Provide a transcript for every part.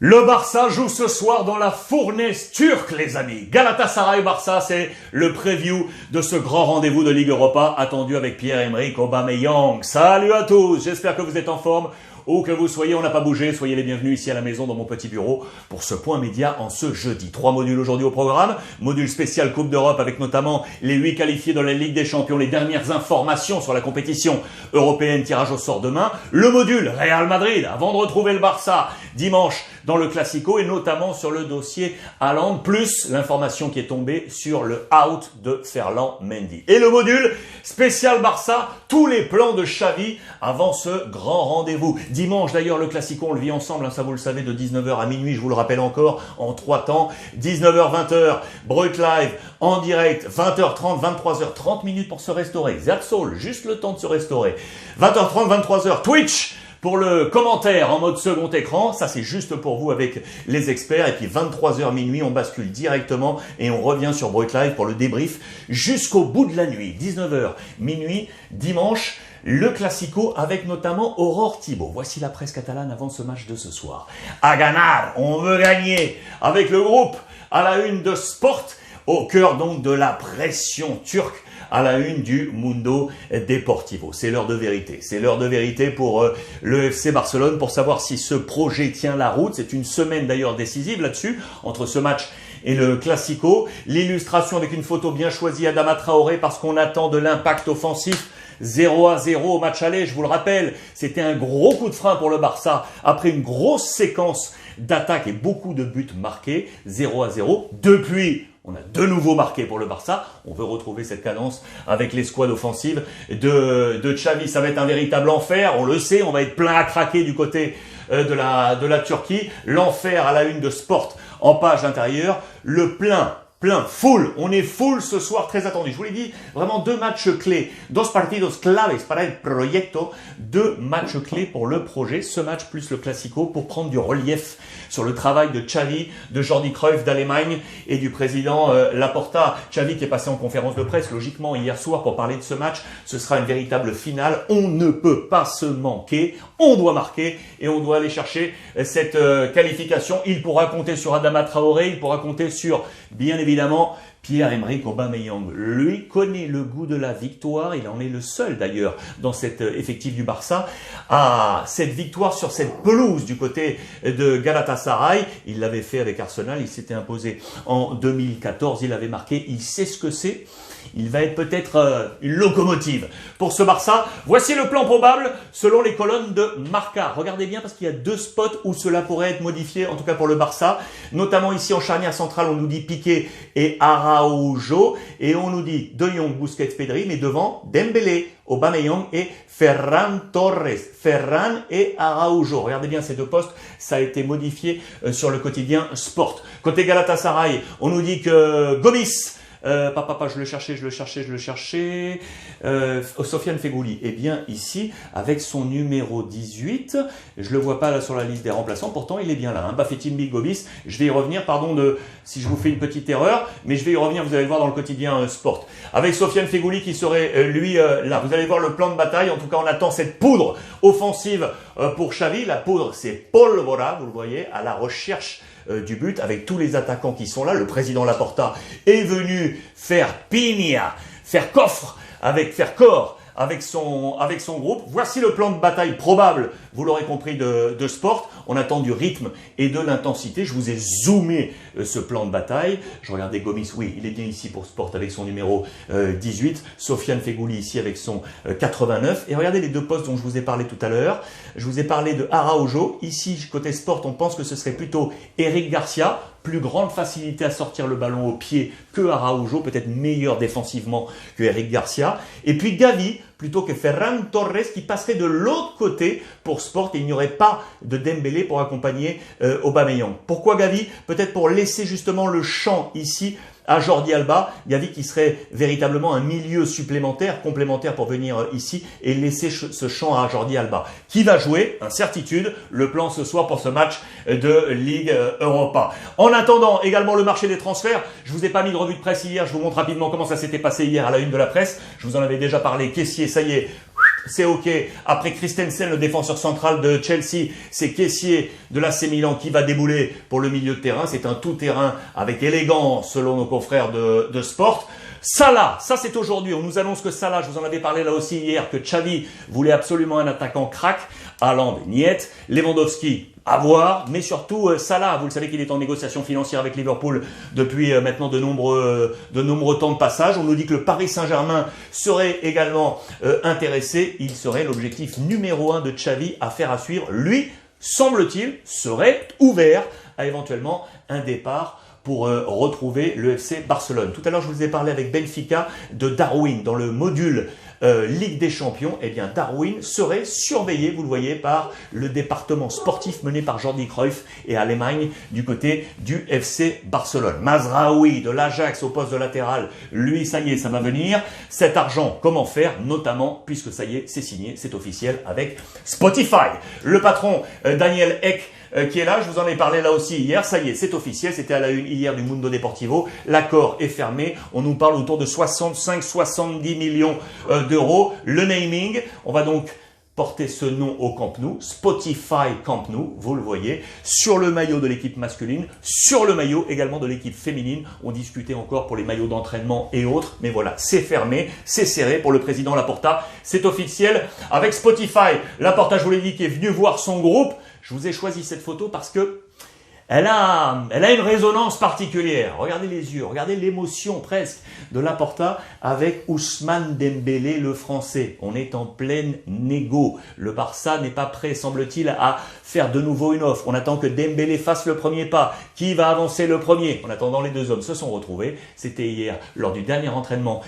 Le Barça joue ce soir dans la fournaise turque, les amis. Galatasaray-Barça, c'est le preview de ce grand rendez-vous de Ligue Europa attendu avec Pierre-Emerick Aubameyang. Salut à tous, j'espère que vous êtes en forme. Où que vous soyez, on n'a pas bougé, soyez les bienvenus ici à la maison dans mon petit bureau pour ce point média en ce jeudi. 3 modules aujourd'hui au programme, module spécial Coupe d'Europe avec notamment les 8 qualifiés dans la Ligue des Champions, les dernières informations sur la compétition européenne, tirage au sort demain, le module Real Madrid avant de retrouver le Barça dimanche dans le Classico et notamment sur le dossier Haaland, plus l'information qui est tombée sur le out de Ferland Mendy. Et le module spécial Barça, tous les plans de Xavi avant ce grand rendez-vous. Dimanche d'ailleurs le Classico, on le vit ensemble, ça vous le savez, de 19h à minuit, je vous le rappelle encore, en 3 temps, 19h, 20h, Brut Live, en direct, 20h30, 23h, 30 minutes pour se restaurer, that's all, juste le temps de se restaurer, 20h30, 23h, Twitch, pour le commentaire en mode second écran, ça c'est juste pour vous avec les experts. Et puis 23h minuit, on bascule directement et on revient sur Brut Live pour le débrief jusqu'au bout de la nuit. 19h minuit, dimanche, le Classico avec notamment Aurore Thibault. Voici la presse catalane avant ce match de ce soir. A ganar, on veut gagner avec le groupe à la une de Sport, au cœur donc de la pression turque. À la une du Mundo Deportivo. C'est l'heure de vérité. C'est l'heure de vérité pour le FC Barcelone pour savoir si ce projet tient la route. C'est une semaine d'ailleurs décisive là-dessus, entre ce match et le Classico. L'illustration avec une photo bien choisie, Adama Traoré, parce qu'on attend de l'impact offensif. 0-0 au match aller, je vous le rappelle, c'était un gros coup de frein pour le Barça après une grosse séquence d'attaques et beaucoup de buts marqués. 0-0. Depuis, on a de nouveau marqué pour le Barça. On veut retrouver cette cadence avec l'escouade offensive de Xavi. Ça va être un véritable enfer. On le sait, on va être plein à craquer du côté de la Turquie. L'enfer à la une de Sport en page intérieure. Le plein, full. On est full ce soir, très attendu. Je vous l'ai dit, vraiment 2 matchs clés. Dos partidos claves para el proyecto. 2 matchs clés pour le projet. Ce match plus le Classico pour prendre du relief sur le travail de Xavi, de Jordi Cruyff d'Allemagne et du président Laporta. Xavi qui est passé en conférence de presse logiquement hier soir pour parler de ce match. Ce sera une véritable finale. On ne peut pas se manquer. On doit marquer et on doit aller chercher cette qualification. Il pourra compter sur Adama Traoré. Il pourra compter sur, bien évidemment, Pierre-Emerick Aubameyang, lui, connaît le goût de la victoire. Il en est le seul d'ailleurs dans cet effectif du Barça à cette victoire sur cette pelouse du côté de Galatasaray. Il l'avait fait avec Arsenal, il s'était imposé en 2014, il avait marqué, il sait ce que c'est. Il va être peut-être une locomotive pour ce Barça. Voici le plan probable selon les colonnes de Marca. Regardez bien parce qu'il y a 2 spots où cela pourrait être modifié, en tout cas pour le Barça. Notamment ici en charnière centrale, on nous dit Piqué et Araujo. Et on nous dit De Jong, Busquets, Pedri. Mais devant, Dembélé, Aubameyang et Ferran Torres. Ferran et Araujo. Regardez bien ces 2 postes. Ça a été modifié sur le quotidien Sport. Côté Galatasaray, on nous dit que Gomis... je le cherchais. Sofiane Feghouli est bien ici avec son numéro 18. Je le vois pas là sur la liste des remplaçants. Pourtant, il est bien là. Bafétimbi Gomis. Je vais y revenir. Pardon si je vous fais une petite erreur, mais je vais y revenir. Vous allez le voir dans le quotidien Sport. Avec Sofiane Feghouli qui serait lui là. Vous allez voir le plan de bataille. En tout cas, on attend cette poudre offensive pour Xavi. La poudre, c'est Pólvora. Vous le voyez, à la recherche du but avec tous les attaquants qui sont là. Le président Laporta est venu faire piña, faire corps avec son groupe. Voici le plan de bataille probable, vous l'aurez compris, de Sport. On attend du rythme et de l'intensité. Je vous ai zoomé ce plan de bataille. Je regardais Gomis, oui, il est bien ici pour Sport avec son numéro 18. Sofiane Feghouli ici avec son 89. Et regardez les 2 postes dont je vous ai parlé tout à l'heure. Je vous ai parlé de Araujo. Ici, côté Sport, on pense que ce serait plutôt Eric Garcia. Plus grande facilité à sortir le ballon au pied que Araujo, peut-être meilleur défensivement que Eric Garcia. Et puis Gavi, plutôt que Ferran Torres, qui passerait de l'autre côté pour Sport. Et il n'y aurait pas de Dembélé pour accompagner Aubameyang. Pourquoi Gavi? Peut-être pour laisser justement le champ ici à Jordi Alba. Gavi qui serait véritablement un milieu supplémentaire, complémentaire pour venir ici et laisser ce champ à Jordi Alba. Qui va jouer? Incertitude. Le plan ce soir pour ce match de Ligue Europa. En attendant, également le marché des transferts. Je vous ai pas mis de revue de presse hier. Je vous montre rapidement comment ça s'était passé hier à la une de la presse. Je vous en avais déjà parlé. Caissier, ça y est, c'est ok. Après Christensen, le défenseur central de Chelsea, c'est Kessié de l'AC Milan qui va débouler pour le milieu de terrain. C'est un tout-terrain avec élégance selon nos confrères de Sport. Salah, ça c'est aujourd'hui. On nous annonce que Salah, je vous en avais parlé là aussi hier, que Xavi voulait absolument un attaquant crack. Haaland, niet. Lewandowski, à voir. Mais surtout Salah, vous le savez qu'il est en négociation financière avec Liverpool depuis maintenant de nombreux temps de passage. On nous dit que le Paris Saint-Germain serait également intéressé. Il serait l'objectif numéro 1 de Xavi à faire à suivre. Lui, semble-t-il, serait ouvert à éventuellement un départ pour retrouver le FC Barcelone. Tout à l'heure, je vous ai parlé avec Benfica de Darwin dans le module Ligue des Champions. Eh bien, Darwin serait surveillé, vous le voyez, par le département sportif mené par Jordi Cruyff et Allemagne du côté du FC Barcelone. Mazraoui de l'Ajax au poste de latéral, lui, ça y est, ça va venir. Cet argent, comment faire? Notamment, puisque ça y est, c'est signé, c'est officiel avec Spotify. Le patron Daniel Ek qui est là, je vous en ai parlé là aussi hier, ça y est, c'est officiel, c'était à la une hier du Mundo Deportivo, l'accord est fermé, on nous parle autour de 65-70 millions d'euros, le naming, on va donc porter ce nom au Camp Nou, Spotify Camp Nou, vous le voyez, sur le maillot de l'équipe masculine, sur le maillot également de l'équipe féminine. On discutait encore pour les maillots d'entraînement et autres, mais voilà, c'est fermé, c'est serré pour le président Laporta, c'est officiel avec Spotify. Laporta, je vous l'ai dit, qui est venu voir son groupe. Je vous ai choisi cette photo parce que elle a une résonance particulière. Regardez les yeux, regardez l'émotion presque de Laporta avec Ousmane Dembélé, le Français. On est en pleine négo. Le Barça n'est pas prêt, semble-t-il, à faire de nouveau une offre. On attend que Dembélé fasse le premier pas. Qui va avancer le premier? En attendant, les deux hommes se sont retrouvés. C'était hier, lors du dernier entraînement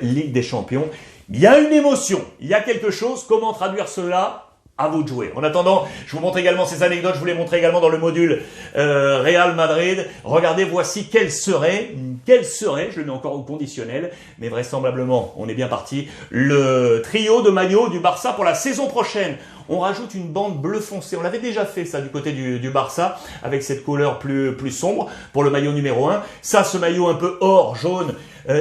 Ligue des Champions. Il y a une émotion, il y a quelque chose. Comment traduire cela? À vous de jouer. En attendant, je vous montre également ces anecdotes, je vous les montre également dans le module Real Madrid. Regardez, voici quel serait, je le mets encore au conditionnel, mais vraisemblablement, on est bien parti, le trio de maillots du Barça pour la saison prochaine. On rajoute une bande bleu foncé. On l'avait déjà fait ça du côté du Barça avec cette couleur plus sombre pour le maillot numéro 1. Ça, ce maillot un peu or, jaune,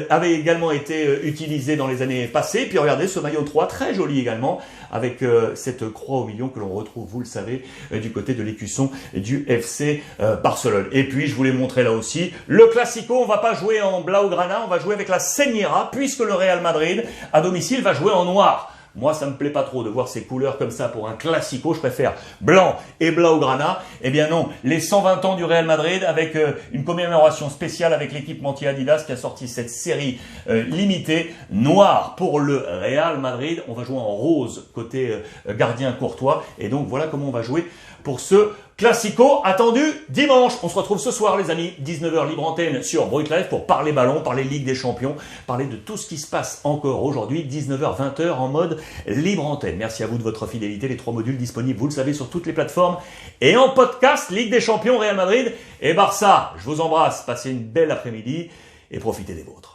avait également été utilisé dans les années passées. Puis regardez ce maillot 3, très joli également, avec cette croix au milieu que l'on retrouve, vous le savez, du côté de l'écusson du FC Barcelone. Et puis, je vous l'ai montré là aussi, le Classico, on va pas jouer en Blaugrana, on va jouer avec la Señera, puisque le Real Madrid, à domicile, va jouer en noir. Moi, ça me plaît pas trop de voir ces couleurs comme ça pour un classico. Je préfère blanc et blaugrana. Eh bien non, les 120 ans du Real Madrid avec une commémoration spéciale avec l'équipementier Adidas qui a sorti cette série limitée noire pour le Real Madrid. On va jouer en rose côté gardien courtois. Et donc voilà comment on va jouer pour ce Classico attendu dimanche. On se retrouve ce soir les amis, 19h libre antenne sur Brut Live pour parler ballon, parler Ligue des Champions, parler de tout ce qui se passe encore aujourd'hui, 19h, 20h en mode libre antenne. Merci à vous de votre fidélité, les 3 modules disponibles, vous le savez, sur toutes les plateformes et en podcast, Ligue des Champions, Real Madrid et Barça. Je vous embrasse, passez une belle après-midi et profitez des vôtres.